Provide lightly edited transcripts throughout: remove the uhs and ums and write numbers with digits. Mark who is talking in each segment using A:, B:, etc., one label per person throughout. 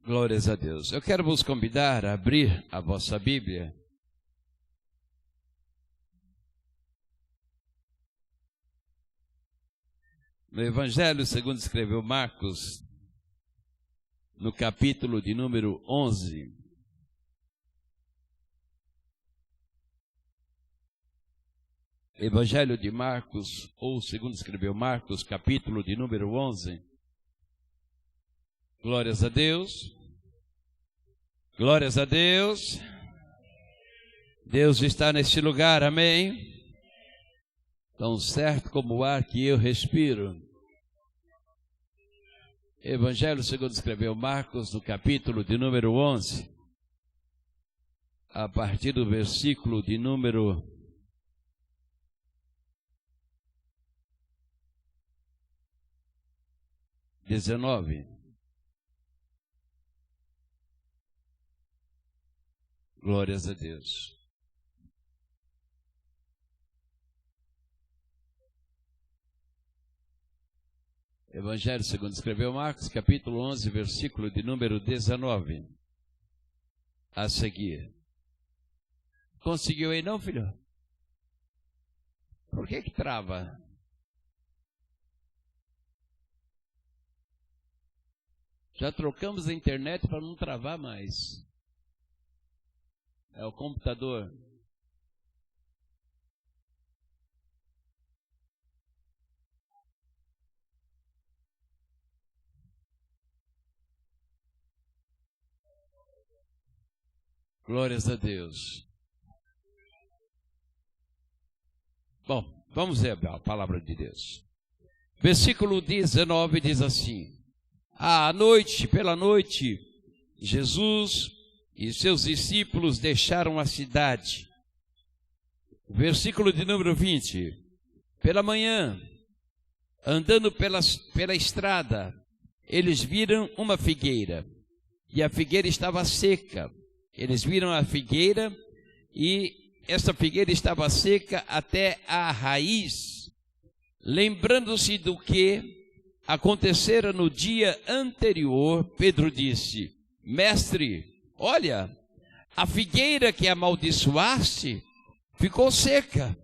A: Glórias a Deus. Eu quero vos convidar a abrir a vossa Bíblia no Evangelho segundo escreveu Marcos, no capítulo de número 11. Evangelho de Marcos, ou segundo escreveu Marcos, capítulo de número 11. Glórias a Deus. Glórias a Deus. Deus está neste lugar, amém? Tão certo como o ar que eu respiro. Evangelho segundo escreveu Marcos, no capítulo de número 11, a partir do versículo de número 19. Glórias a Deus. Evangelho segundo escreveu Marcos, capítulo 11, versículo de número 19. A seguir. Conseguiu aí não, filho? Por que trava? Já trocamos a internet para não travar mais. É o computador. Glórias a Deus. Bom, vamos ver a palavra de Deus. Versículo 19 diz assim: à noite, pela noite, Jesus e seus discípulos deixaram a cidade. Versículo de número 20. Pela manhã, andando pela estrada, eles viram uma figueira, e a figueira estava seca. Eles viram a figueira, e essa figueira estava seca até a raiz. Lembrando-se do que acontecera no dia anterior, Pedro disse: Mestre, olha, a figueira que amaldiçoaste ficou seca.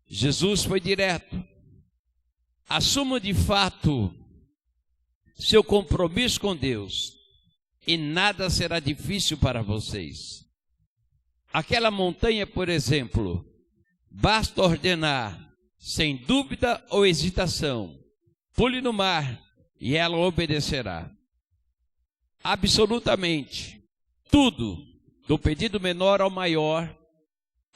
A: Jesus foi direto: assuma de fato seu compromisso com Deus, e nada será difícil para vocês. Aquela montanha, por exemplo, basta ordenar, sem dúvida ou hesitação: pule no mar, e ela obedecerá. Absolutamente tudo, do pedido menor ao maior,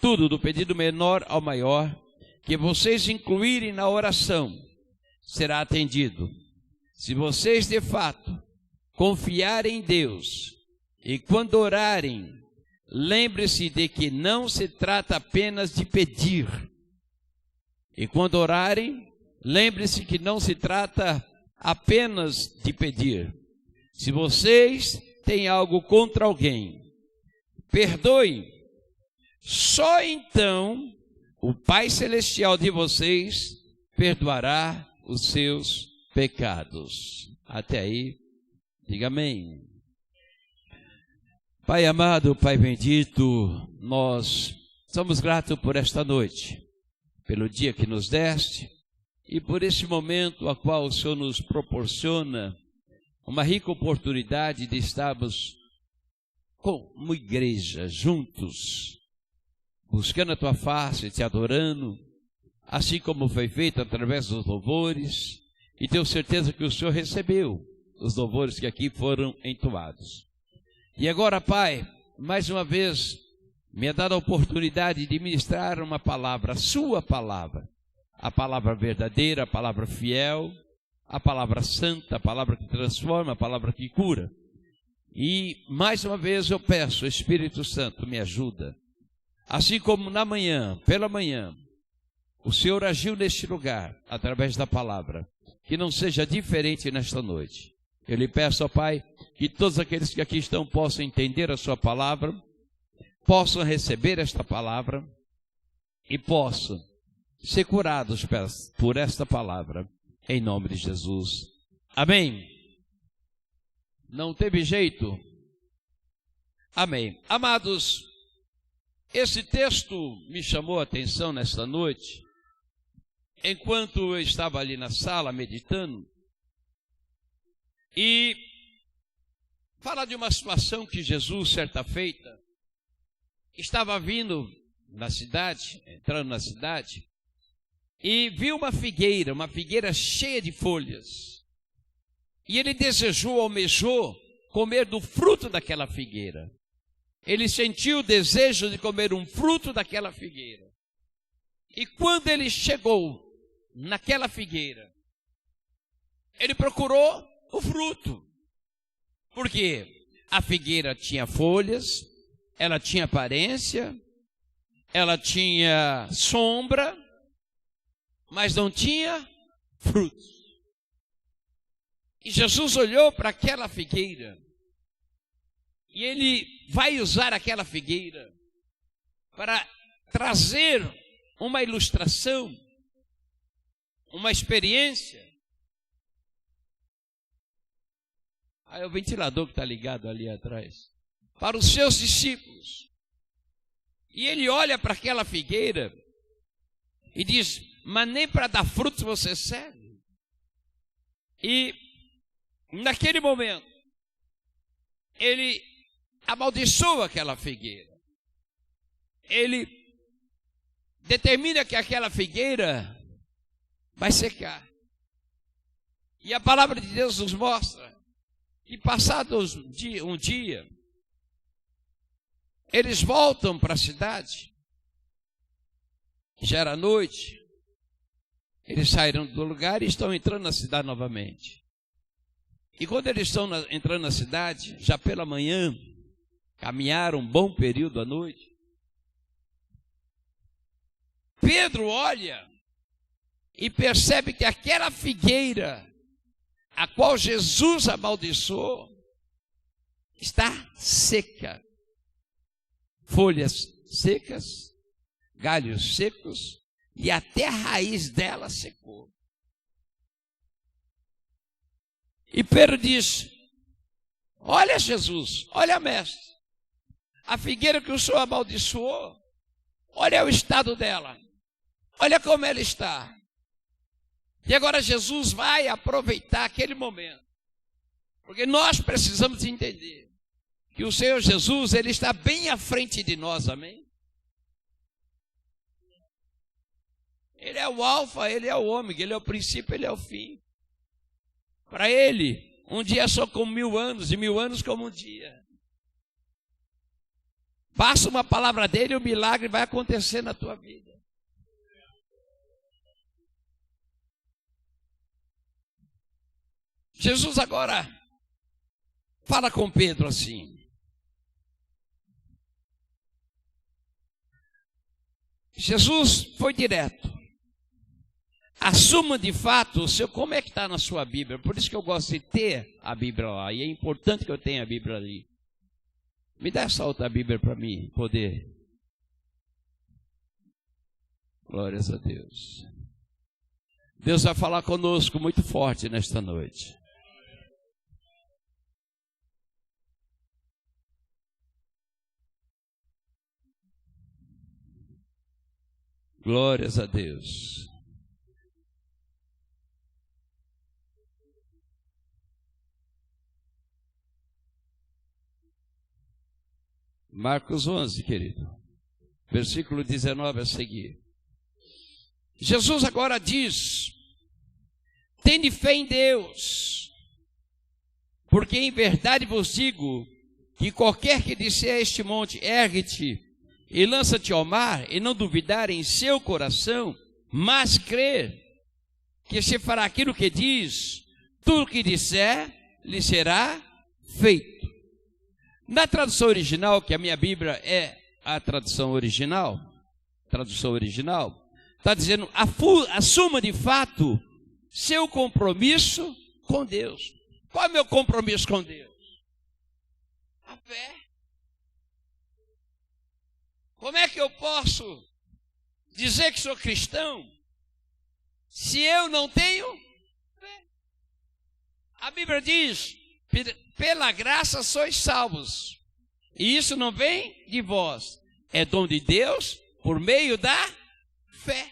A: tudo do pedido menor ao maior, que vocês incluírem na oração, será atendido. Se vocês de fato confiarem em Deus, e quando orarem, lembre-se de que não se trata apenas de pedir. E quando orarem, lembre-se que não se trata apenas de pedir. Se vocês têm algo contra alguém, perdoem. Só então o Pai Celestial de vocês perdoará os seus pecados. Até aí, diga amém. Pai amado, Pai bendito, nós somos gratos por esta noite, pelo dia que nos deste, e por esse momento a qual o Senhor nos proporciona uma rica oportunidade de estarmos como igreja, juntos, buscando a Tua face, Te adorando, assim como foi feito através dos louvores, e tenho certeza que o Senhor recebeu os louvores que aqui foram entoados. E agora, Pai, mais uma vez, me é dada a oportunidade de ministrar uma palavra, a Sua palavra, a palavra verdadeira, a palavra fiel, a palavra santa, a palavra que transforma, a palavra que cura. E mais uma vez eu peço, Espírito Santo, me ajuda. Assim como na manhã, pela manhã, o Senhor agiu neste lugar, através da palavra, que não seja diferente nesta noite. Eu lhe peço, ó Pai, que todos aqueles que aqui estão possam entender a Sua palavra, possam receber esta palavra e possam ser curados por esta palavra, em nome de Jesus. Amém. Não teve jeito? Amém. Amados, esse texto me chamou a atenção nesta noite, enquanto eu estava ali na sala meditando, e fala de uma situação que Jesus, certa feita, estava vindo na cidade, entrando na cidade, e viu uma figueira cheia de folhas. E ele desejou, almejou comer do fruto daquela figueira. Ele sentiu o desejo de comer um fruto daquela figueira. E quando ele chegou naquela figueira, ele procurou o fruto. Por quê? A figueira tinha folhas, ela tinha aparência, ela tinha sombra, mas não tinha frutos. E Jesus olhou para aquela figueira, e ele vai usar aquela figueira para trazer uma ilustração, uma experiência. Aí o ventilador que está ligado ali atrás, para os seus discípulos. E ele olha para aquela figueira e diz: mas nem para dar frutos você serve. E naquele momento, ele amaldiçoa aquela figueira. Ele determina que aquela figueira vai secar. E a palavra de Deus nos mostra que passado um dia, eles voltam para a cidade. Já era noite. Eles saíram do lugar e estão entrando na cidade novamente. E quando eles estão entrando na cidade, já pela manhã, caminharam um bom período à noite, Pedro olha e percebe que aquela figueira, a qual Jesus amaldiçoou, está seca. Folhas secas, galhos secos, e até a raiz dela secou. E Pedro diz: olha Jesus, olha mestre, a figueira que o Senhor amaldiçoou, olha o estado dela, olha como ela está. E agora Jesus vai aproveitar aquele momento, porque nós precisamos entender que o Senhor Jesus, Ele está bem à frente de nós, amém? Ele é o alfa, Ele é o ômega, Ele é o princípio, Ele é o fim. Para Ele, um dia é só como 1000 anos, e 1000 anos como um dia. Basta uma palavra dEle e o milagre vai acontecer na tua vida. Jesus agora fala com Pedro assim: Jesus foi direto. Assuma de fato o seu... Como é que está na sua Bíblia? Por isso que eu gosto de ter a Bíblia lá. E é importante que eu tenha a Bíblia ali. Me dá essa outra Bíblia para mim poder. Glórias a Deus. Deus vai falar conosco muito forte nesta noite. Glórias a Deus. Marcos 11, querido. Versículo 19 a seguir. Jesus agora diz: tende fé em Deus, porque em verdade vos digo que qualquer que disser a este monte, ergue-te e lança-te ao mar, e não duvidar em seu coração, mas crer que se fará aquilo que diz, tudo o que disser lhe será feito. Na tradução original, que a minha Bíblia é a tradução original, está dizendo: assuma de fato seu compromisso com Deus. Qual é o meu compromisso com Deus? A fé. Como é que eu posso dizer que sou cristão se eu não tenho fé? A Bíblia diz Pela graça sois salvos. E isso não vem de vós. É dom de Deus por meio da fé.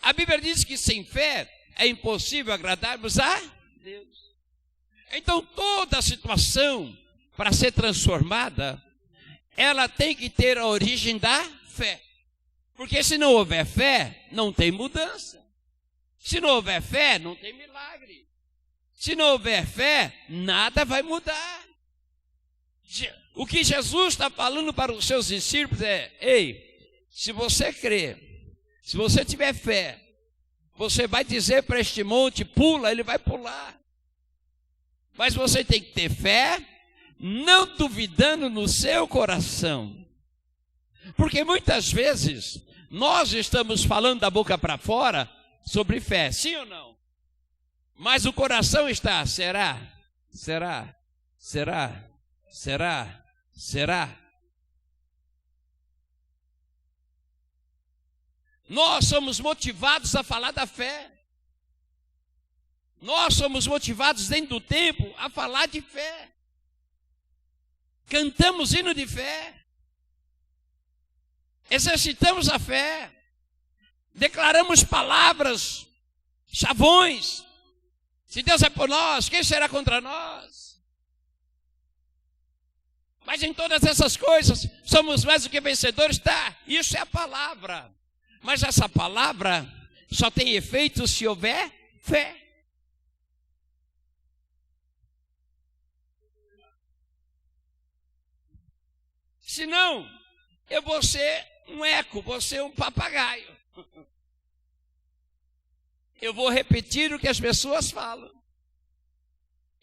A: A Bíblia diz que sem fé é impossível agradarmos a Deus. Então toda situação, para ser transformada, ela tem que ter a origem da fé. Porque se não houver fé, não tem mudança. Se não houver fé, não tem milagre. Se não houver fé, nada vai mudar. O que Jesus está falando para os seus discípulos é: ei, se você crer, se você tiver fé, você vai dizer para este monte, pula, ele vai pular. Mas você tem que ter fé, não duvidando no seu coração. Porque muitas vezes nós estamos falando da boca para fora sobre fé, sim ou não? Mas o coração está, será? Será? Será? Será? Será? Nós somos motivados a falar da fé. Nós somos motivados dentro do templo a falar de fé. Cantamos hino de fé. Exercitamos a fé. Declaramos palavras, chavões. Se Deus é por nós, quem será contra nós? Mas em todas essas coisas, somos mais do que vencedores, tá? Isso é a palavra. Mas essa palavra só tem efeito se houver fé. Senão, eu vou ser um eco, vou ser um papagaio. Eu vou repetir o que as pessoas falam.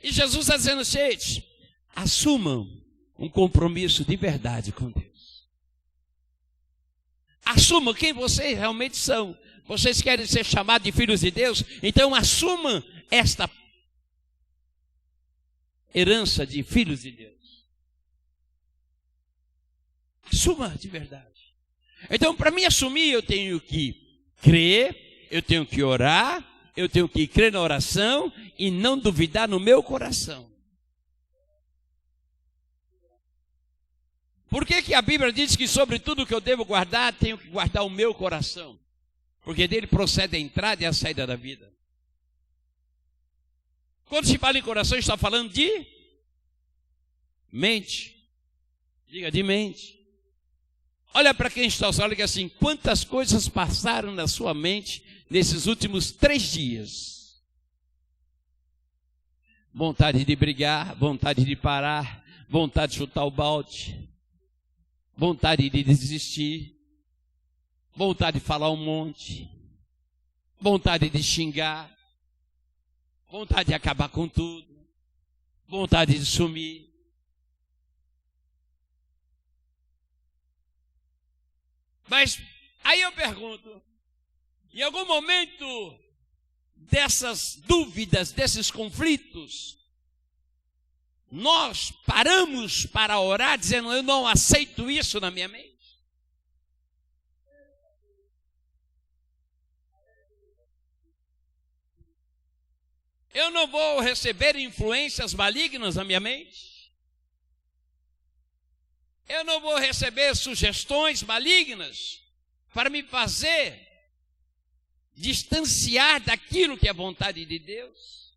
A: E Jesus está dizendo: gente, assumam um compromisso de verdade com Deus. Assumam quem vocês realmente são. Vocês querem ser chamados de filhos de Deus? Então assumam esta herança de filhos de Deus. Assuma de verdade. Então, para mim assumir, eu tenho que crer, eu tenho que orar, eu tenho que crer na oração e não duvidar no meu coração. Por que a Bíblia diz que sobre tudo que eu devo guardar, tenho que guardar o meu coração? Porque dele procede a entrada e a saída da vida. Quando se fala em coração, está falando de mente. Diga, de mente. Olha para quem está ao seu lado e diga assim: quantas coisas passaram na sua mente nesses últimos 3 dias? Vontade de brigar, vontade de parar, vontade de chutar o balde, vontade de desistir, vontade de falar um monte, vontade de xingar, vontade de acabar com tudo, vontade de sumir. Mas aí eu pergunto, em algum momento dessas dúvidas, desses conflitos, nós paramos para orar dizendo: eu não aceito isso na minha mente? Eu não vou receber influências malignas na minha mente? Eu não vou receber sugestões malignas para me fazer distanciar daquilo que é vontade de Deus?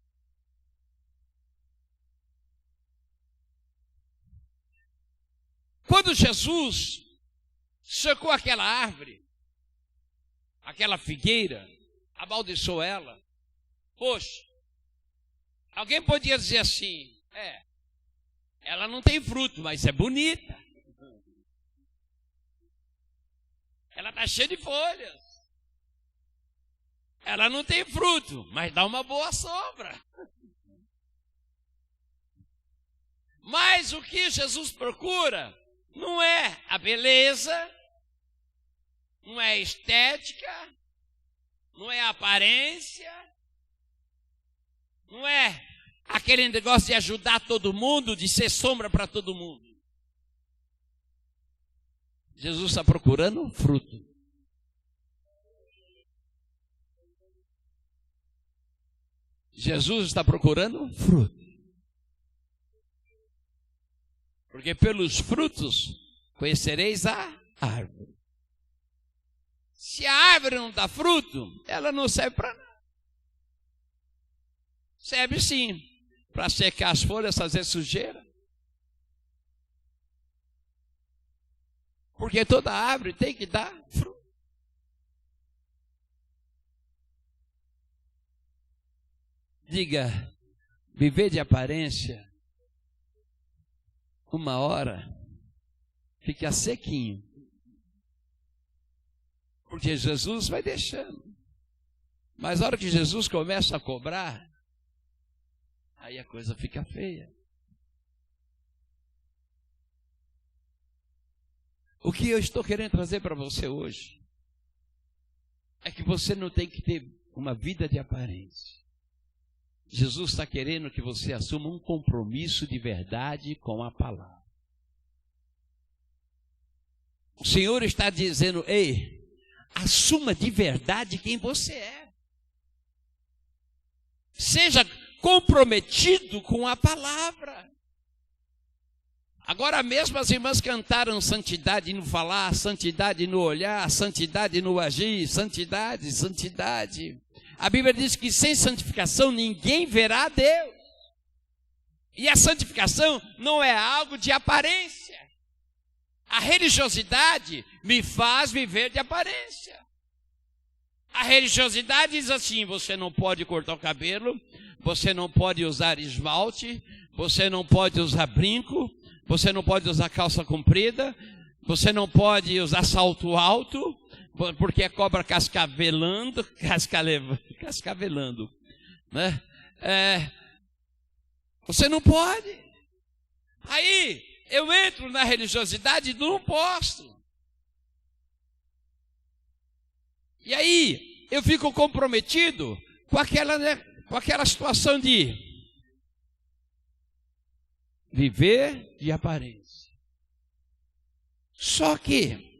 A: Quando Jesus secou aquela árvore, aquela figueira, amaldiçoou ela, poxa, alguém podia dizer assim: ela não tem fruto, mas é bonita. Ela está cheia de folhas. Ela não tem fruto, mas dá uma boa sombra. Mas o que Jesus procura não é a beleza, não é a estética, não é a aparência, não é aquele negócio de ajudar todo mundo, de ser sombra para todo mundo. Jesus está procurando fruto. Jesus está procurando fruto. Porque pelos frutos conhecereis a árvore. Se a árvore não dá fruto, ela não serve para nada. Serve sim para secar as folhas, fazer sujeira. Porque toda árvore tem que dar fruto. Diga, viver de aparência, uma hora, fica sequinho. Porque Jesus vai deixando. Mas a hora que Jesus começa a cobrar, aí a coisa fica feia. O que eu estou querendo trazer para você hoje é que você não tem que ter uma vida de aparência. Jesus está querendo que você assuma um compromisso de verdade com a palavra. O Senhor está dizendo, ei, assuma de verdade quem você é. Seja comprometido com a palavra. Agora mesmo as irmãs cantaram santidade no falar, santidade no olhar, santidade no agir, santidade, santidade. A Bíblia diz que sem santificação ninguém verá a Deus. E a santificação não é algo de aparência. A religiosidade me faz viver de aparência. A religiosidade diz assim, você não pode cortar o cabelo, você não pode usar esmalte, você não pode usar brinco, você não pode usar calça comprida, você não pode usar salto alto, porque é cobra cascavelando, né? Você não pode. Aí eu entro na religiosidade e não posso. E aí eu fico comprometido com aquela situação de viver de aparência. Só que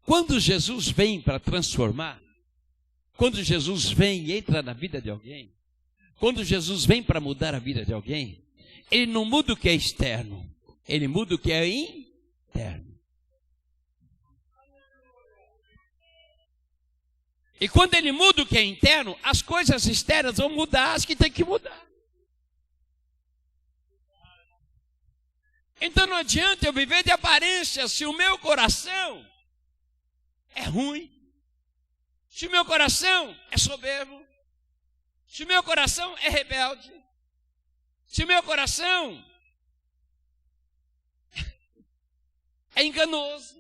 A: quando Jesus vem para transformar, quando Jesus vem e entra na vida de alguém, quando Jesus vem para mudar a vida de alguém, ele não muda o que é externo, ele muda o que é interno. E quando ele muda o que é interno, as coisas externas vão mudar, as que tem que mudar. Então não adianta eu viver de aparência se o meu coração é ruim, se o meu coração é soberbo, se o meu coração é rebelde, se o meu coração é enganoso,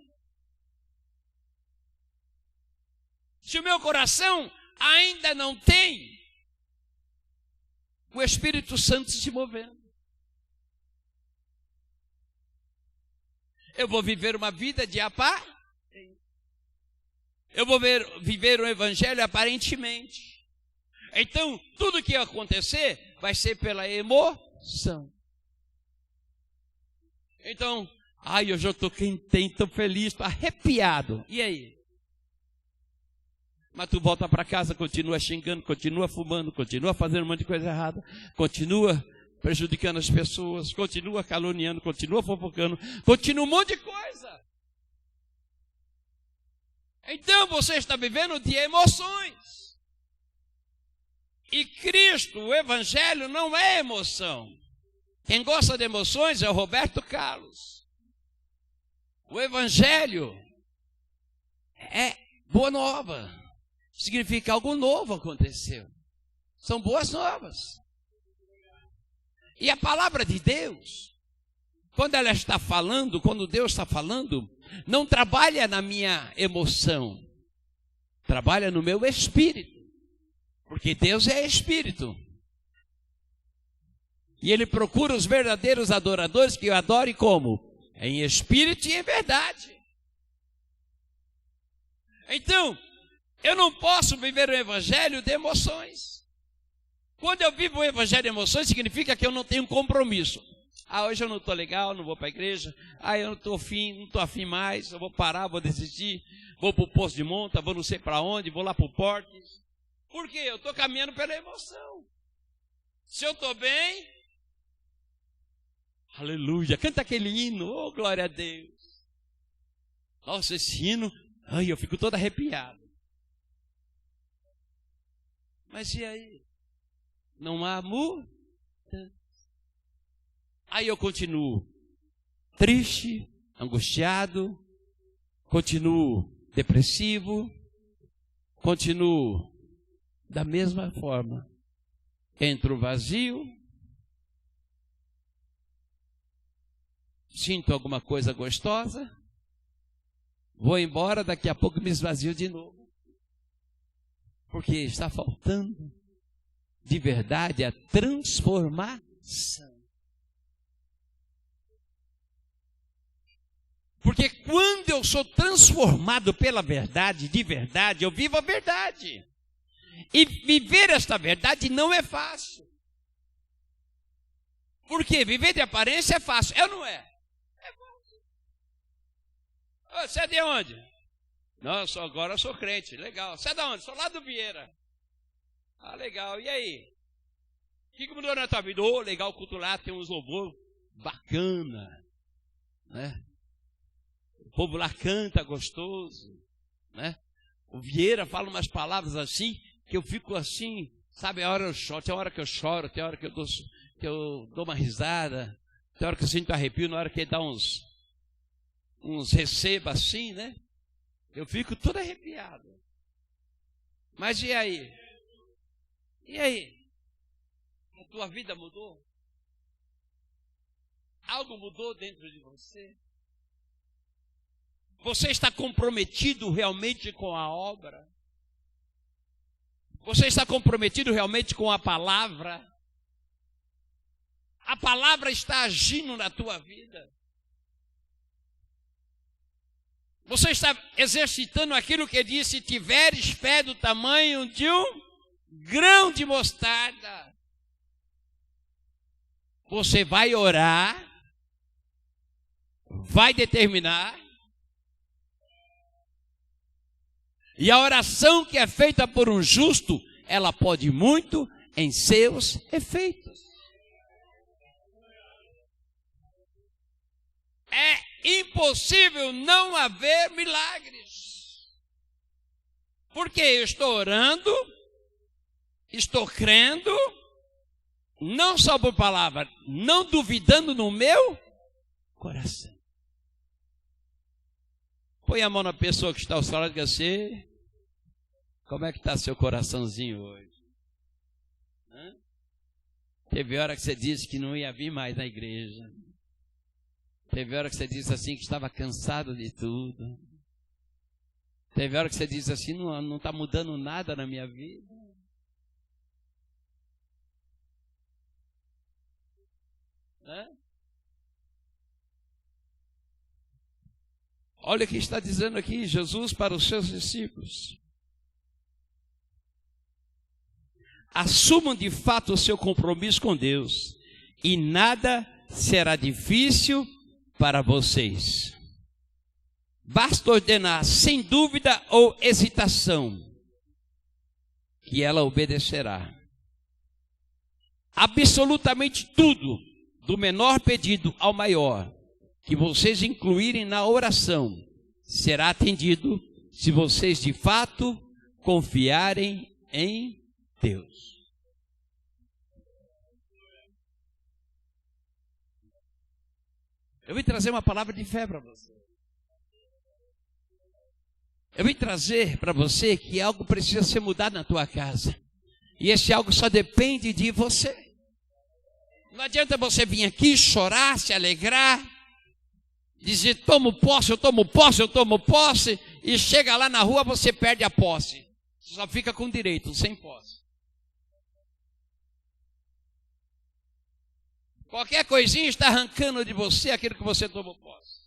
A: se o meu coração ainda não tem o Espírito Santo se movendo. Eu vou viver uma vida de aparência. Eu vou viver o evangelho aparentemente. Então, tudo que acontecer vai ser pela emoção. Então, hoje eu estou contente, estou feliz, estou arrepiado. E aí? Mas tu volta para casa, continua xingando, continua fumando, continua fazendo um monte de coisa errada, continua prejudicando as pessoas, continua caluniando, continua fofocando, continua um monte de coisa. Então você está vivendo de emoções. E Cristo, o Evangelho, não é emoção. Quem gosta de emoções é o Roberto Carlos. O Evangelho é boa nova. Significa algo novo aconteceu. São boas novas. E a palavra de Deus, quando ela está falando, quando Deus está falando, não trabalha na minha emoção, trabalha no meu espírito, porque Deus é espírito. E Ele procura os verdadeiros adoradores que o adorem como? Em espírito e em verdade. Então, eu não posso viver o evangelho de emoções. Quando eu vivo o evangelho de emoções, significa que eu não tenho compromisso. Hoje eu não estou legal, não vou para a igreja. Eu não estou afim mais, eu vou parar, vou desistir. Vou para o posto de monta, vou não sei para onde, vou lá para o Portes. Por quê? Eu estou caminhando pela emoção. Se eu estou bem, Aleluia. Canta aquele hino. Oh, glória a Deus. Nossa, esse hino, ai, eu fico todo arrepiado. Mas e aí? Não há mudança. Aí eu continuo triste, angustiado, continuo depressivo, continuo da mesma forma. Entro vazio, sinto alguma coisa gostosa, vou embora, daqui a pouco me esvazio de novo. Porque está faltando, de verdade, a transformação. Porque quando eu sou transformado pela verdade, de verdade, eu vivo a verdade. E viver esta verdade não é fácil. Porque viver de aparência é fácil, é ou não é? É fácil. Você é de onde? Não, agora eu sou crente, legal. Você é de onde? Sou lá do Vieira. Ah, legal, e aí? O que mudou na tua vida? Oh, legal, o culto lá tem uns louvor bacana, né? O povo lá canta gostoso, né? O Vieira fala umas palavras assim, que eu fico assim, sabe, a hora eu choro, tem hora que eu choro, tem hora que eu dou uma risada, tem hora que eu sinto arrepio, na hora que ele dá uns receba assim, né? Eu fico todo arrepiado. Mas e aí? E aí? A tua vida mudou? Algo mudou dentro de você? Você está comprometido realmente com a obra? Você está comprometido realmente com a palavra? A palavra está agindo na tua vida? Você está exercitando aquilo que disse: se tiveres fé do tamanho de um grão de mostarda, você vai orar, vai determinar, e a oração que é feita por um justo, ela pode muito em seus efeitos. É impossível não haver milagres. Porque eu estou orando, estou crendo, não só por palavra, não duvidando no meu coração. Põe a mão na pessoa que está ao seu lado e diga assim: como é que está seu coraçãozinho hoje? Teve hora que você disse que não ia vir mais na igreja. Teve hora que você disse assim que estava cansado de tudo. Teve hora que você disse assim: não está mudando nada na minha vida. Olha o que está dizendo aqui Jesus para os seus discípulos: assumam de fato o seu compromisso com Deus, e nada será difícil para vocês. Basta ordenar sem dúvida ou hesitação, que ela obedecerá. Absolutamente tudo, do menor pedido ao maior, que vocês incluírem na oração, será atendido se vocês de fato confiarem em Deus. Eu vim trazer uma palavra de fé para você. Eu vim trazer para você que algo precisa ser mudado na tua casa. E esse algo só depende de você. Não adianta você vir aqui chorar, se alegrar, dizer: tomo posse, eu tomo posse, eu tomo posse, e chega lá na rua, você perde a posse. Você só fica com direito, sem posse. Qualquer coisinha está arrancando de você aquilo que você tomou posse.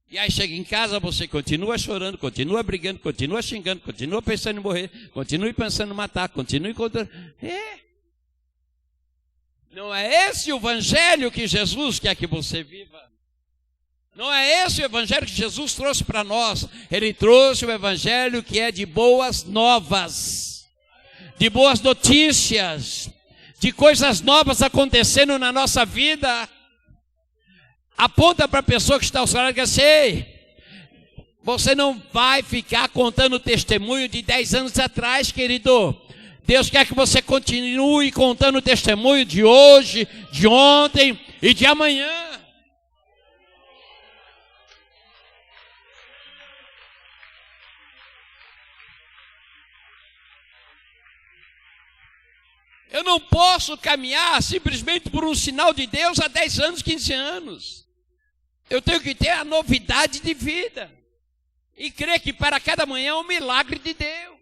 A: E aí chega em casa, você continua chorando, continua brigando, continua xingando, continua pensando em morrer, continua pensando em matar, continua encontrando. Não é esse o evangelho que Jesus quer que você viva. Não é esse o evangelho que Jesus trouxe para nós. Ele trouxe o evangelho que é de boas novas, de boas notícias, de coisas novas acontecendo na nossa vida. Aponta para a pessoa que está ao seu lado e diz assim: você não vai ficar contando testemunho de 10 anos atrás, querido. Deus quer que você continue contando testemunho de hoje, de ontem e de amanhã. Eu não posso caminhar simplesmente por um sinal de Deus há 10 anos, 15 anos. Eu tenho que ter a novidade de vida. E crer que para cada manhã é um milagre de Deus.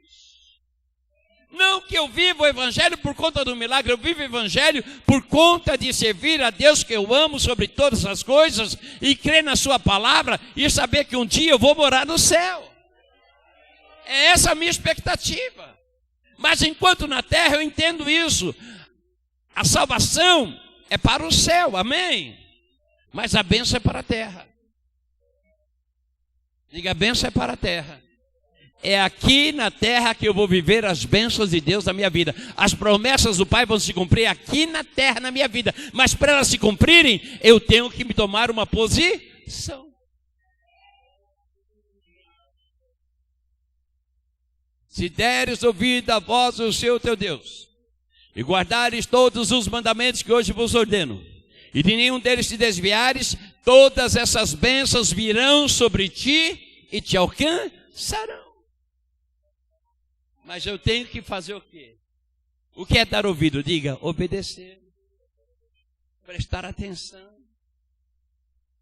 A: Não que eu vivo o Evangelho por conta do milagre, eu vivo o Evangelho por conta de servir a Deus que eu amo sobre todas as coisas e crer na sua palavra e saber que um dia eu vou morar no céu. É essa a minha expectativa. Mas enquanto na terra eu entendo isso. A salvação é para o céu, amém? Mas a bênção é para a terra. Diga, a bênção é para a terra. É aqui na terra que eu vou viver as bênçãos de Deus na minha vida. As promessas do Pai vão se cumprir aqui na terra, na minha vida. Mas para elas se cumprirem, eu tenho que me tomar uma posição. Se deres ouvido à voz do Senhor teu Deus, e guardares todos os mandamentos que hoje vos ordeno, e de nenhum deles te desviares, todas essas bênçãos virão sobre ti e te alcançarão. Mas eu tenho que fazer o quê? O que é dar ouvido? Diga, obedecer, prestar atenção,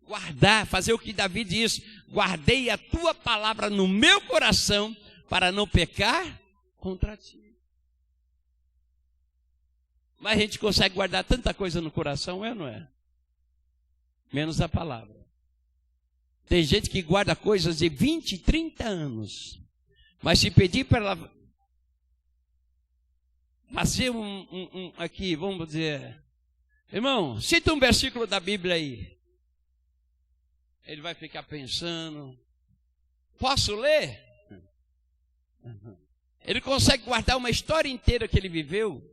A: guardar, fazer o que Davi diz: guardei a tua palavra no meu coração para não pecar contra ti. Mas a gente consegue guardar tanta coisa no coração, é ou não é? Menos a palavra. Tem gente que guarda coisas de 20, 30 anos. Mas se pedir para ela fazer aqui, vamos dizer, irmão, cita um versículo da Bíblia aí. Ele vai ficar pensando, posso ler? Ele consegue guardar uma história inteira que ele viveu.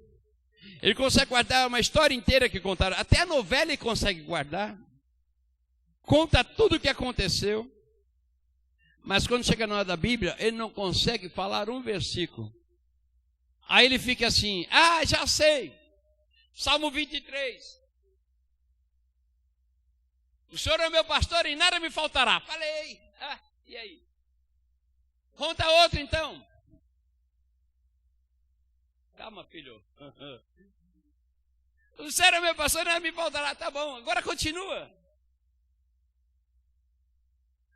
A: Ele consegue guardar uma história inteira que contaram. Até a novela ele consegue guardar. Conta tudo o que aconteceu. Mas quando chega na hora da Bíblia, ele não consegue falar um versículo. Aí ele fica assim: ah, já sei. Salmo 23. O Senhor é meu pastor e nada me faltará. Falei. Ah, e aí? Conta outro então. Calma, filho. O Senhor é meu pastor e nada me faltará. Tá bom, agora continua.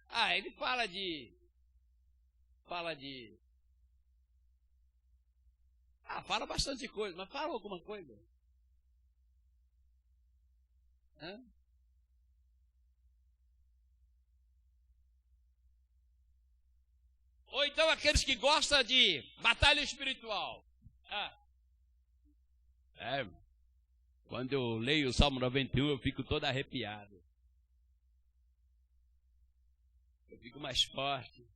A: Ah, ele fala de... fala bastante coisa, mas fala alguma coisa. Hã? Ou então aqueles que gostam de batalha espiritual. Quando eu leio o Salmo 91, eu fico todo arrepiado. Eu fico mais forte.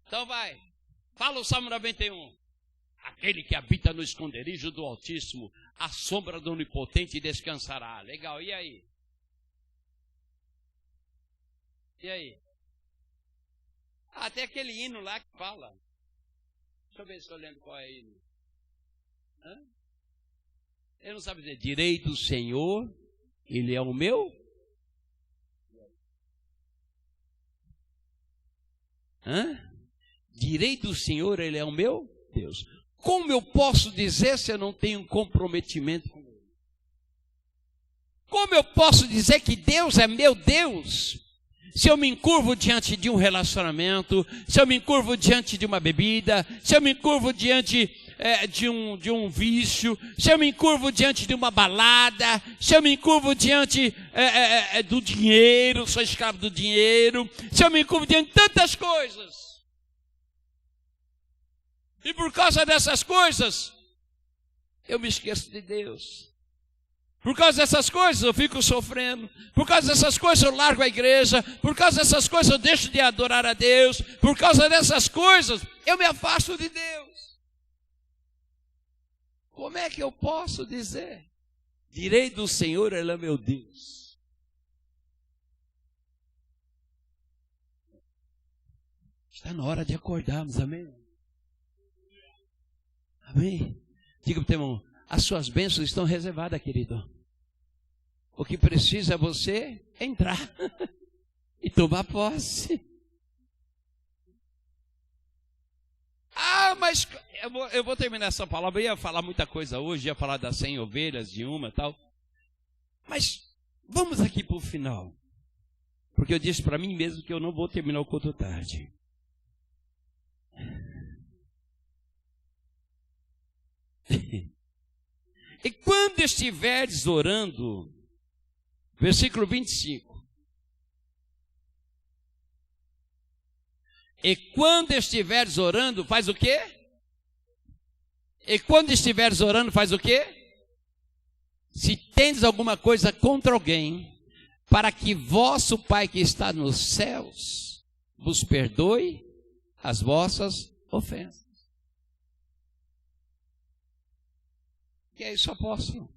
A: Então vai. Fala o Salmo 91. Aquele que habita no esconderijo do Altíssimo, à sombra do Onipotente descansará. Legal, e aí? E aí? Tem aquele hino lá que fala. Deixa eu ver se estou lendo qual é hino. Ele não sabe dizer. Direi do Senhor, Ele é o meu. Direi do Senhor, Ele é o meu Deus. Como eu posso dizer se eu não tenho um comprometimento com Ele? Como eu posso dizer que Deus é meu Deus? Se eu me encurvo diante de um relacionamento, se eu me encurvo diante de uma bebida, se eu me encurvo diante de um vício, se eu me encurvo diante de uma balada, se eu me encurvo diante do dinheiro, sou escravo do dinheiro, se eu me encurvo diante de tantas coisas. E por causa dessas coisas, eu me esqueço de Deus. Por causa dessas coisas eu fico sofrendo. Por causa dessas coisas eu largo a igreja. Por causa dessas coisas eu deixo de adorar a Deus. Por causa dessas coisas eu me afasto de Deus. Como é que eu posso dizer Direi do Senhor, Ele é meu Deus. Está na hora de acordarmos, amém? Amém? Diga para o teu irmão, as suas bênçãos estão reservadas, querido. O que precisa é você entrar e tomar posse. Ah, mas eu vou terminar essa palavra. Eu ia falar muita coisa hoje, ia falar das 100 ovelhas, de uma e tal. Mas vamos aqui para o final. Porque eu disse para mim mesmo que eu não vou terminar o culto tarde. E quando estiveres orando, versículo 25. E quando estiveres orando, faz o quê? E quando estiveres orando, faz o quê? Se tendes alguma coisa contra alguém, para que vosso Pai que está nos céus vos perdoe as vossas ofensas. Que é isso, apóstolo?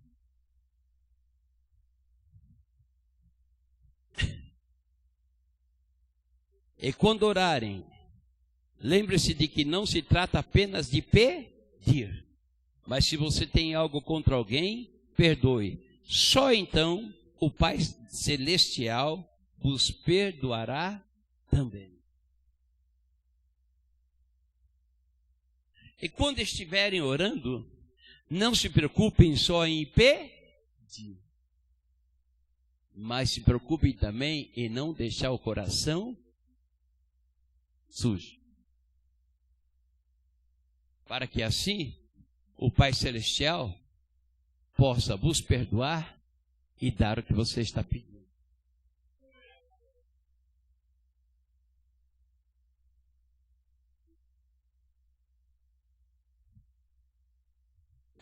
A: E quando orarem, lembre-se de que não se trata apenas de pedir, mas se você tem algo contra alguém, perdoe. Só então o Pai Celestial vos perdoará também. E quando estiverem orando, não se preocupem só em pedir, mas se preocupem também em não deixar o coração sujo, para que assim o Pai Celestial possa vos perdoar e dar o que você está pedindo.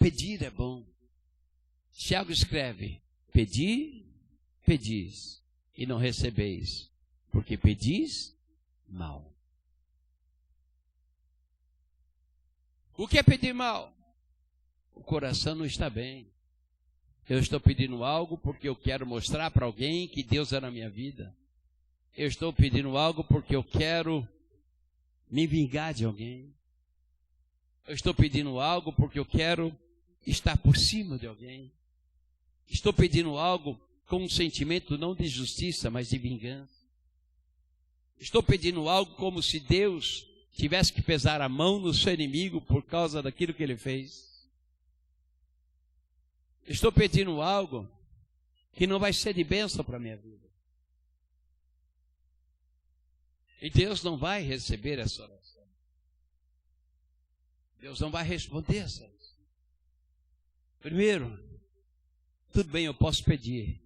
A: Pedir é bom. Tiago escreve: pedi, pedis e não recebeis, porque pedis mal. O que é pedir mal? O coração não está bem. Eu estou pedindo algo porque eu quero mostrar para alguém que Deus é na minha vida. Eu estou pedindo algo porque eu quero me vingar de alguém. Eu estou pedindo algo porque eu quero estar por cima de alguém. Estou pedindo algo com um sentimento não de justiça, mas de vingança. Estou pedindo algo como se Deus tivesse que pesar a mão no seu inimigo por causa daquilo que ele fez. Estou pedindo algo que não vai ser de bênção para a minha vida. E Deus não vai receber essa oração. Deus não vai responder essa oração. Primeiro, tudo bem, eu posso pedir,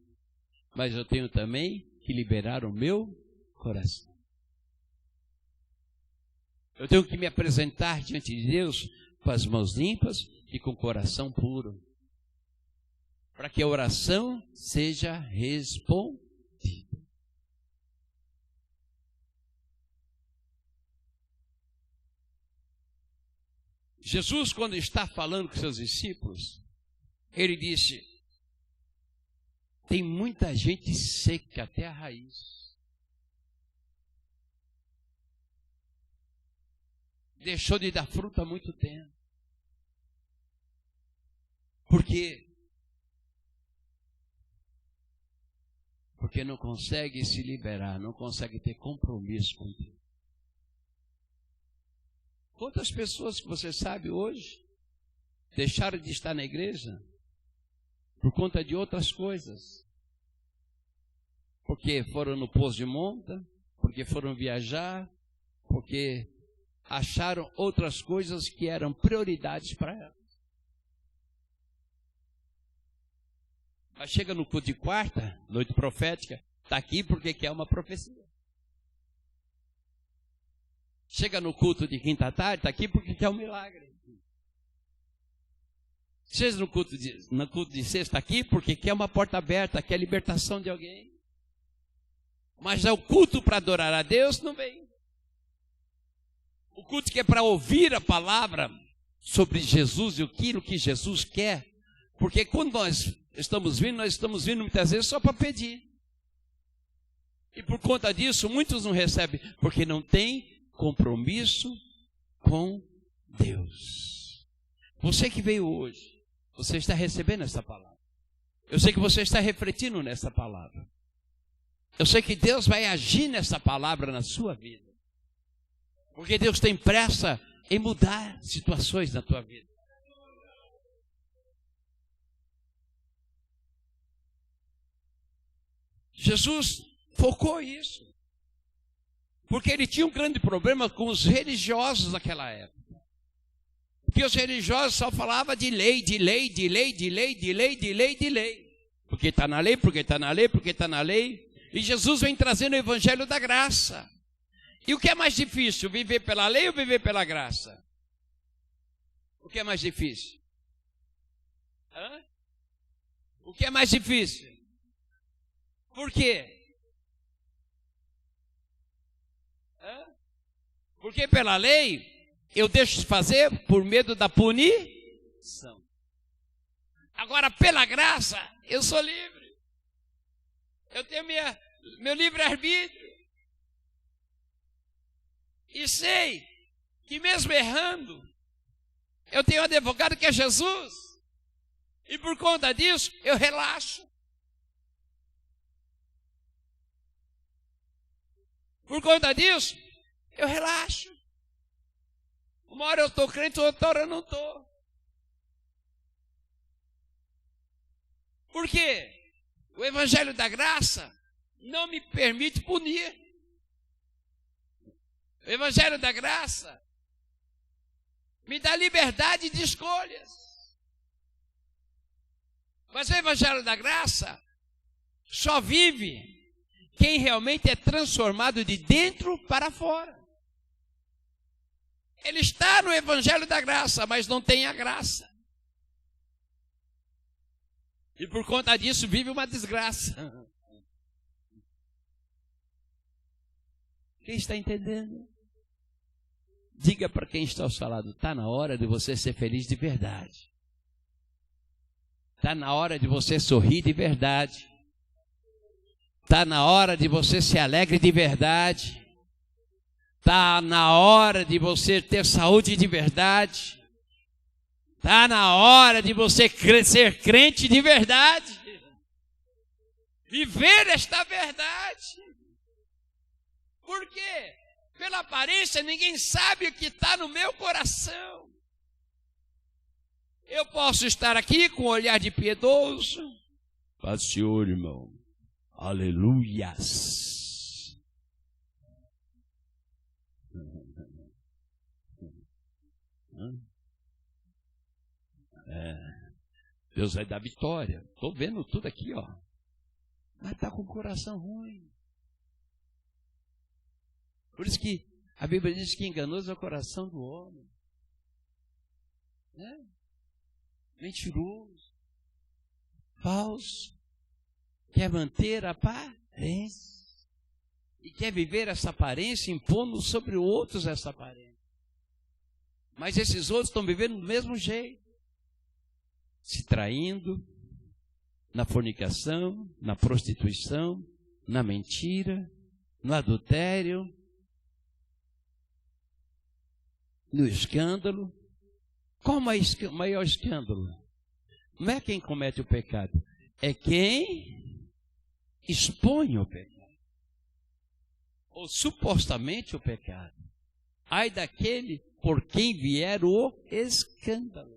A: mas eu tenho também que liberar o meu coração. Eu tenho que me apresentar diante de Deus com as mãos limpas e com o coração puro, para que a oração seja respondida. Jesus, quando está falando com seus discípulos, ele disse: tem muita gente seca até a raiz. Deixou de dar fruta há muito tempo. Por quê? Porque não consegue se liberar, não consegue ter compromisso com Deus. Quantas pessoas que você sabe hoje deixaram de estar na igreja por conta de outras coisas? Porque foram no poço de monta, porque foram viajar, porque acharam outras coisas que eram prioridades para elas. Mas chega no culto de quarta, noite profética, está aqui porque quer uma profecia. Chega no culto de quinta tarde, está aqui porque quer um milagre. Chega no culto de sexta, está aqui porque quer uma porta aberta, quer a libertação de alguém. Mas é o culto para adorar a Deus, não vem. O culto que é para ouvir a palavra sobre Jesus e aquilo que Jesus quer. Porque quando nós nós estamos vindo muitas vezes só para pedir. E por conta disso, muitos não recebem, porque não tem compromisso com Deus. Você que veio hoje, você está recebendo essa palavra. Eu sei que você está refletindo nessa palavra. Eu sei que Deus vai agir nessa palavra na sua vida. Porque Deus tem pressa em mudar situações na tua vida. Jesus focou isso. Porque ele tinha um grande problema com os religiosos naquela época. Porque os religiosos só falavam de lei, de lei, de lei, de lei, de lei, de lei, de lei. Porque está na lei, porque está na lei, porque está na lei. E Jesus vem trazendo o evangelho da graça. E o que é mais difícil, viver pela lei ou viver pela graça? O que é mais difícil? O que é mais difícil? Por quê? Porque pela lei eu deixo de fazer por medo da punição. Agora pela graça eu sou livre. Eu tenho meu livre-arbítrio. E sei que mesmo errando, eu tenho um advogado que é Jesus. E por conta disso, eu relaxo. Por conta disso, eu relaxo. Uma hora eu estou crente, outra hora eu não estou. Por quê? O evangelho da graça não me permite punir. O evangelho da graça me dá liberdade de escolhas. Mas o evangelho da graça só vive quem realmente é transformado de dentro para fora. Ele está no evangelho da graça, mas não tem a graça. E por conta disso vive uma desgraça. Quem está entendendo? Diga para quem está ao seu lado, está na hora de você ser feliz de verdade. Está na hora de você sorrir de verdade. Está na hora de você ser alegre de verdade. Está na hora de você ter saúde de verdade. Está na hora de você ser crente de verdade. Viver esta verdade. Por quê? Pela aparência ninguém sabe o que está no meu coração. Eu posso estar aqui com um olhar de piedoso. Paz do Senhor, irmão. Aleluias. Deus vai dar vitória. Estou vendo tudo aqui, ó. Mas está com o coração ruim. Por isso que a Bíblia diz que enganoso é o coração do homem. Mentiroso. Falso. Quer manter a aparência. E quer viver essa aparência impondo sobre outros essa aparência. Mas esses outros estão vivendo do mesmo jeito. Se traindo, na fornicação, na prostituição, na mentira, no adultério, no escândalo. Qual o maior escândalo? Não é quem comete o pecado, é quem expõe o pecado. Ou supostamente o pecado. Ai daquele por quem vier o escândalo.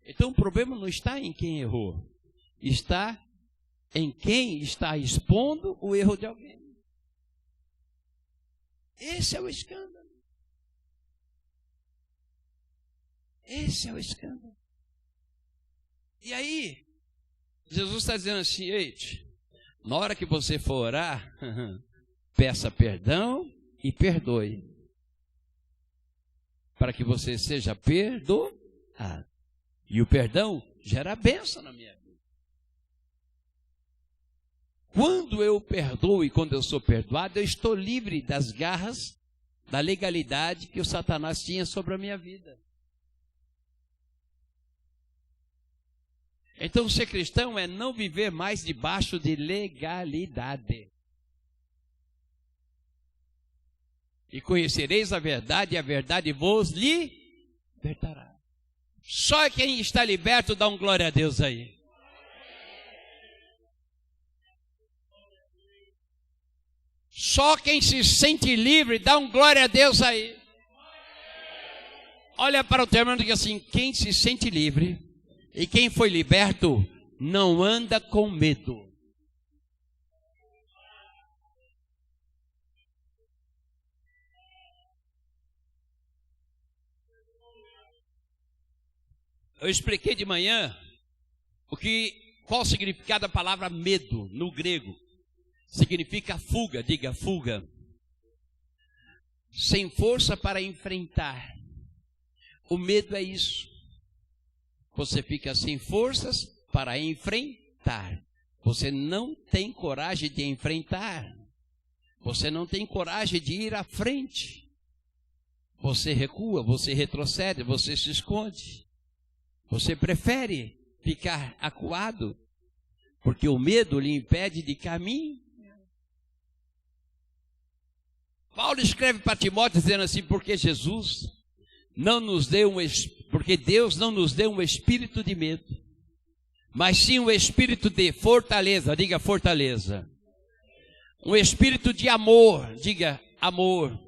A: Então o problema não está em quem errou, está em quem está expondo o erro de alguém. Esse é o escândalo. Esse é o escândalo. E aí, Jesus está dizendo assim, eite, na hora que você for orar, peça perdão e perdoe. Para que você seja perdoado. E o perdão gera bênção na minha vida. Quando eu perdoo e quando eu sou perdoado, eu estou livre das garras da legalidade que o Satanás tinha sobre a minha vida. Então, ser cristão é não viver mais debaixo de legalidade. E conhecereis a verdade, e a verdade vos libertará. Só quem está liberto dá um glória a Deus aí. Só quem se sente livre dá um glória a Deus aí. Olha para o teu irmão e diga assim: quem se sente livre e quem foi liberto não anda com medo. Eu expliquei de manhã qual o significado da palavra medo no grego. Significa fuga, diga fuga. Sem força para enfrentar. O medo é isso. Você fica sem forças para enfrentar. Você não tem coragem de enfrentar. Você não tem coragem de ir à frente. Você recua, você retrocede, você se esconde. Você prefere ficar acuado, porque o medo lhe impede de caminhar. Paulo escreve para Timóteo dizendo assim: porque Deus não nos deu um espírito de medo, mas sim um espírito de fortaleza, diga fortaleza. Um espírito de amor, diga amor.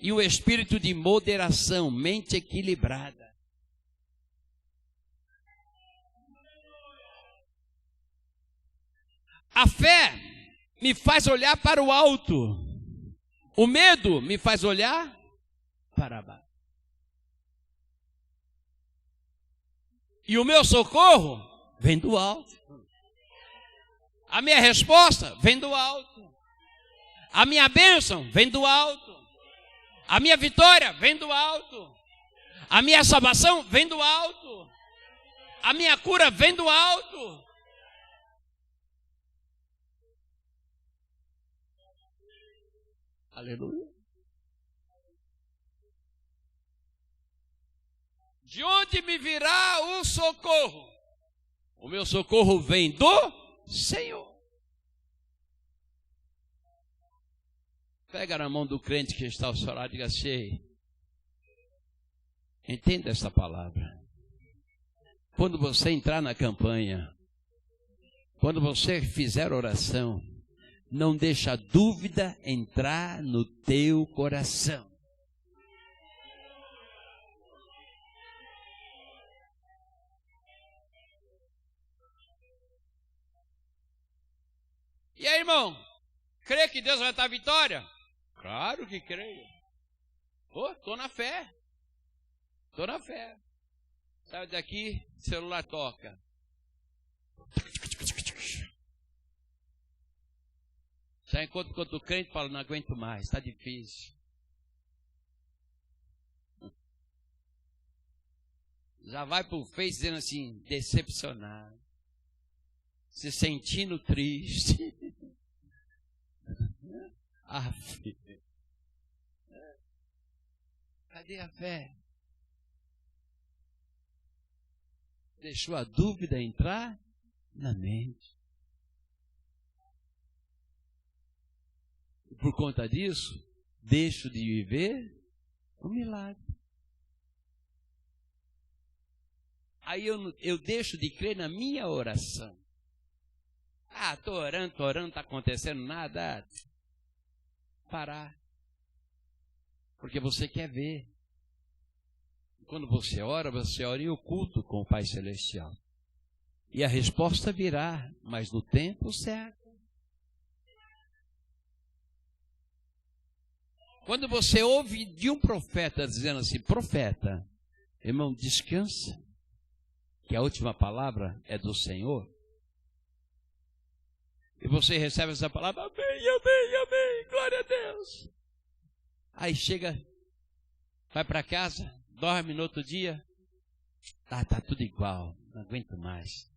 A: E um espírito de moderação, mente equilibrada. A fé me faz olhar para o alto. O medo me faz olhar para baixo. E o meu socorro vem do alto. A minha resposta vem do alto. A minha bênção vem do alto. A minha vitória vem do alto. A minha salvação vem do alto. A minha cura vem do alto. Aleluia. De onde me virá o socorro? O meu socorro vem do Senhor. Pega na mão do crente que está ao seu lado e diga assim: entenda esta palavra. Quando você entrar na campanha, quando você fizer oração, não deixa dúvida entrar no teu coração. E aí, irmão? Crê que Deus vai dar vitória? Claro que creio. Estou na fé. Estou na fé. Sai daqui, celular toca. Já encontro com outro crente e falo: não aguento mais, está difícil. Já vai para o Face dizendo assim: decepcionado, se sentindo triste. Cadê a fé? Deixou a dúvida entrar na mente. E por conta disso, deixo de viver o milagre. Aí eu deixo de crer na minha oração. Estou orando, não está acontecendo nada. Parar. Porque você quer ver. Quando você ora em oculto com o Pai Celestial. E a resposta virá, mas no tempo certo. Quando você ouve de um profeta dizendo assim: profeta, irmão, descansa, que a última palavra é do Senhor. E você recebe essa palavra: amém, amém, amém, glória a Deus. Aí chega, vai para casa, dorme no outro dia, tá tudo igual, não aguento mais.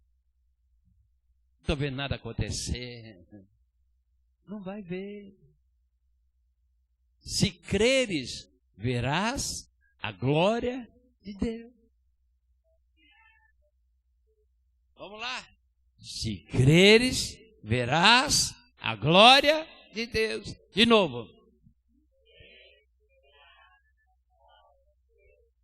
A: Não estou vendo nada acontecer. Não vai ver. Se creres, verás a glória de Deus. Vamos lá. Se creres, verás a glória de Deus. De novo.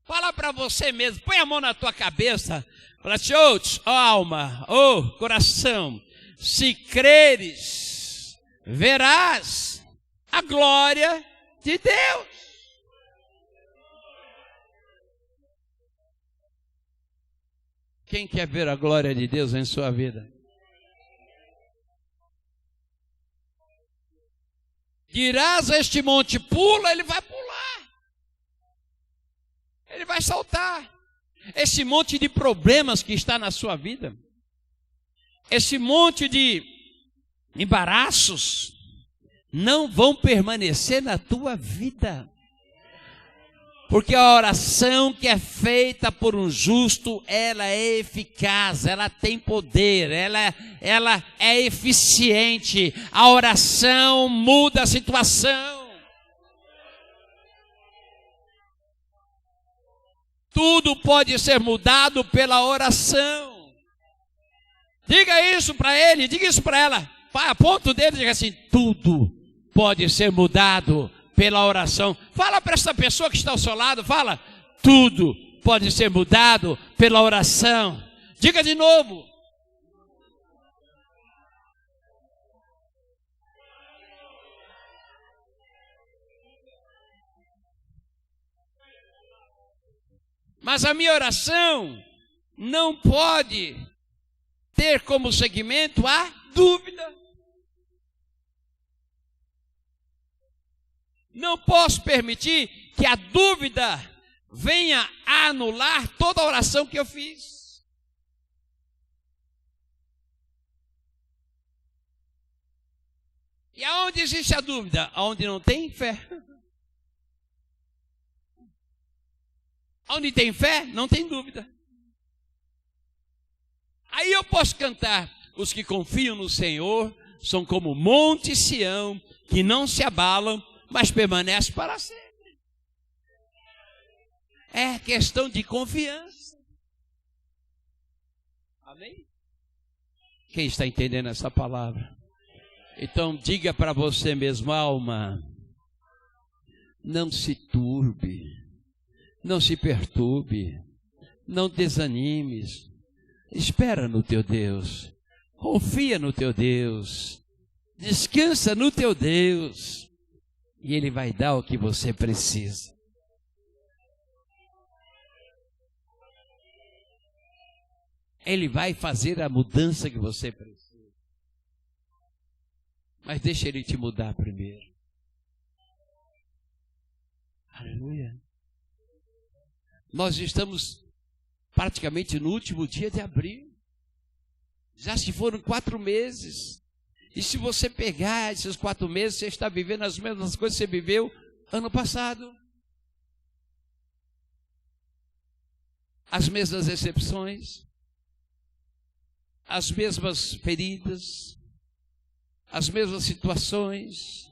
A: Fala para você mesmo, põe a mão na tua cabeça. Fala assim, ó alma, ó coração. Se creres, verás a glória de Deus. Quem quer ver a glória de Deus em sua vida? Dirás a este monte, pula, ele vai pular. Ele vai saltar. Esse monte de problemas que está na sua vida, esse monte de embaraços, não vão permanecer na tua vida. Porque a oração que é feita por um justo, ela é eficaz, ela tem poder, ela é eficiente. A oração muda a situação. Tudo pode ser mudado pela oração. Diga isso para ele, diga isso para ela. Aponta o dedo e diga assim, tudo pode ser mudado pela oração. Fala para essa pessoa que está ao seu lado, fala, tudo pode ser mudado pela oração. Diga de novo. Mas a minha oração não pode ter como segmento a dúvida. Não posso permitir que a dúvida venha a anular toda a oração que eu fiz. E aonde existe a dúvida? Aonde não tem fé. Onde tem fé, não tem dúvida. Aí eu posso cantar, os que confiam no Senhor são como o monte Sião, que não se abalam, mas permanece para sempre. É questão de confiança. Amém? Quem está entendendo essa palavra? Então diga para você mesmo, alma, não se turbe. Não se perturbe, não desanimes, espera no teu Deus, confia no teu Deus, descansa no teu Deus, e Ele vai dar o que você precisa. Ele vai fazer a mudança que você precisa. Mas deixa Ele te mudar primeiro. Aleluia. Nós estamos praticamente no último dia de abril. Já se foram 4 meses. E se você pegar esses 4 meses, você está vivendo as mesmas coisas que você viveu ano passado. As mesmas decepções. As mesmas feridas. As mesmas situações.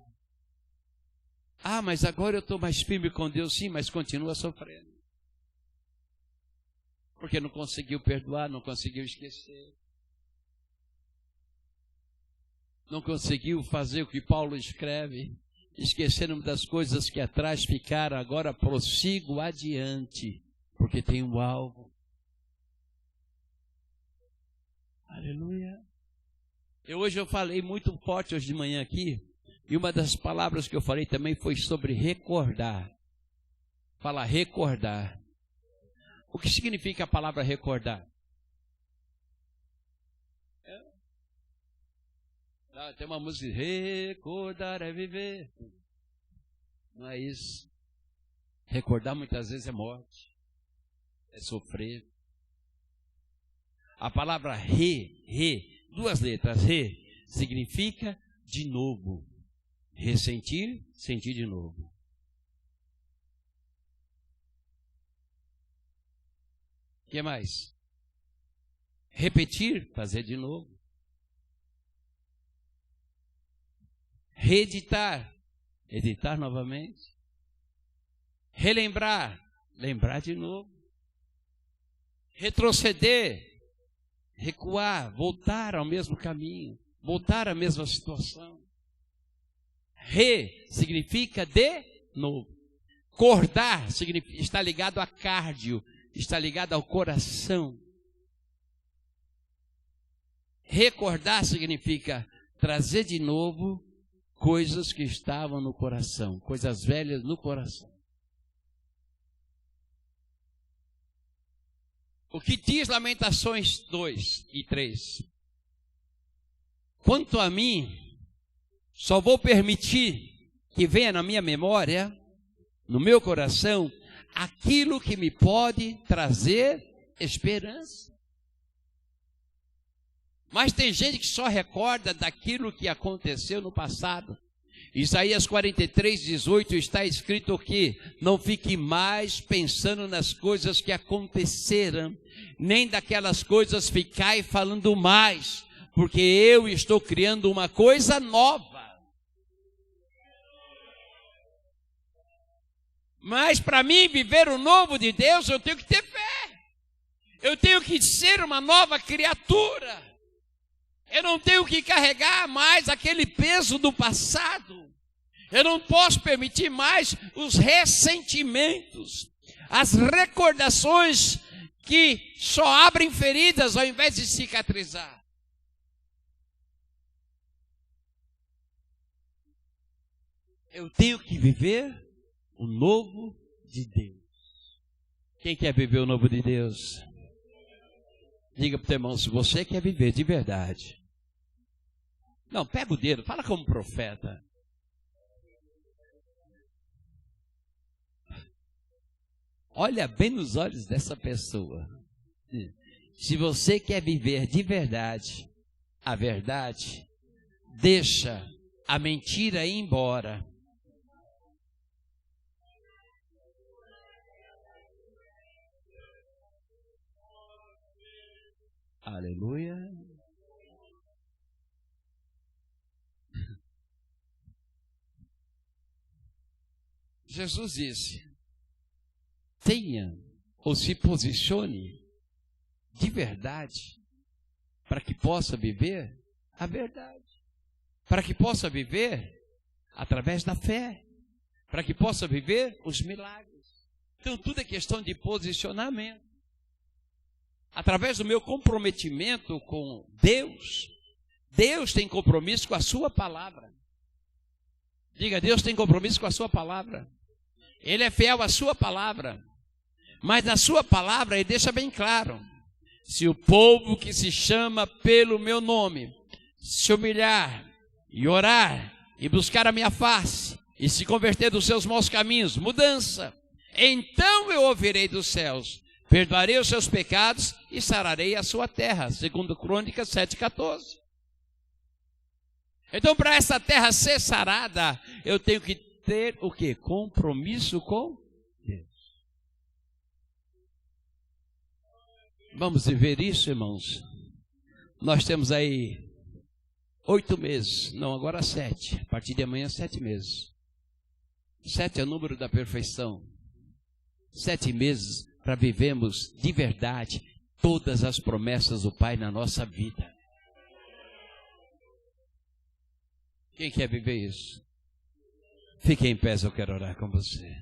A: Ah, mas agora eu estou mais firme com Deus. Sim, mas continua sofrendo. Porque não conseguiu perdoar, não conseguiu esquecer. Não conseguiu fazer o que Paulo escreve. Esqueceram das coisas que atrás ficaram, agora prossigo adiante, porque tem um alvo. Aleluia. Hoje eu falei muito forte hoje de manhã aqui, e uma das palavras que eu falei também foi sobre recordar. Fala recordar. O que significa a palavra recordar? Tem uma música, recordar é viver. Não é isso. Recordar muitas vezes é morte, é sofrer. A palavra 2 letras, significa de novo. Ressentir, sentir de novo. O que mais? Repetir, fazer de novo. Reeditar, editar novamente. Relembrar, lembrar de novo. Retroceder, recuar, voltar ao mesmo caminho, voltar à mesma situação. Significa de novo. Acordar está ligado a cardio, está ligado ao coração. Recordar significa trazer de novo coisas que estavam no coração, coisas velhas no coração. O que diz Lamentações 2 e 3? Quanto a mim, só vou permitir que venha na minha memória, no meu coração, aquilo que me pode trazer esperança. Mas tem gente que só recorda daquilo que aconteceu no passado. Isaías 43:18 está escrito que não fique mais pensando nas coisas que aconteceram, nem daquelas coisas ficai falando mais, porque eu estou criando uma coisa nova. Mas para mim viver o novo de Deus, eu tenho que ter fé. Eu tenho que ser uma nova criatura. Eu não tenho que carregar mais aquele peso do passado. Eu não posso permitir mais os ressentimentos, as recordações que só abrem feridas ao invés de cicatrizar. Eu tenho que viver o novo de Deus. Quem quer viver o novo de Deus? Diga para o teu irmão, se você quer viver de verdade. Não, pega o dedo, fala como profeta. Olha bem nos olhos dessa pessoa. Se você quer viver de verdade, a verdade, deixa a mentira ir embora. Aleluia. Jesus disse: tenha ou se posicione de verdade para que possa viver a verdade, para que possa viver através da fé, para que possa viver os milagres. Então tudo é questão de posicionamento. Através do meu comprometimento com Deus, Deus tem compromisso com a sua palavra. Diga, Deus tem compromisso com a sua palavra. Ele é fiel à sua palavra. Mas na sua palavra ele deixa bem claro: se o povo que se chama pelo meu nome se humilhar e orar e buscar a minha face e se converter dos seus maus caminhos, mudança, então eu ouvirei dos céus, perdoarei os seus pecados e sararei a sua terra. Segundo Crônicas 7:14. Então, para essa terra ser sarada, eu tenho que ter o quê? Compromisso com Deus. Vamos viver isso, irmãos. Nós temos aí 8 meses, não, agora 7. A partir de amanhã, 7 meses. 7 é o número da perfeição. 7 meses para vivermos de verdade todas as promessas do Pai na nossa vida. Quem quer viver isso? Fique em pé, eu quero orar com você.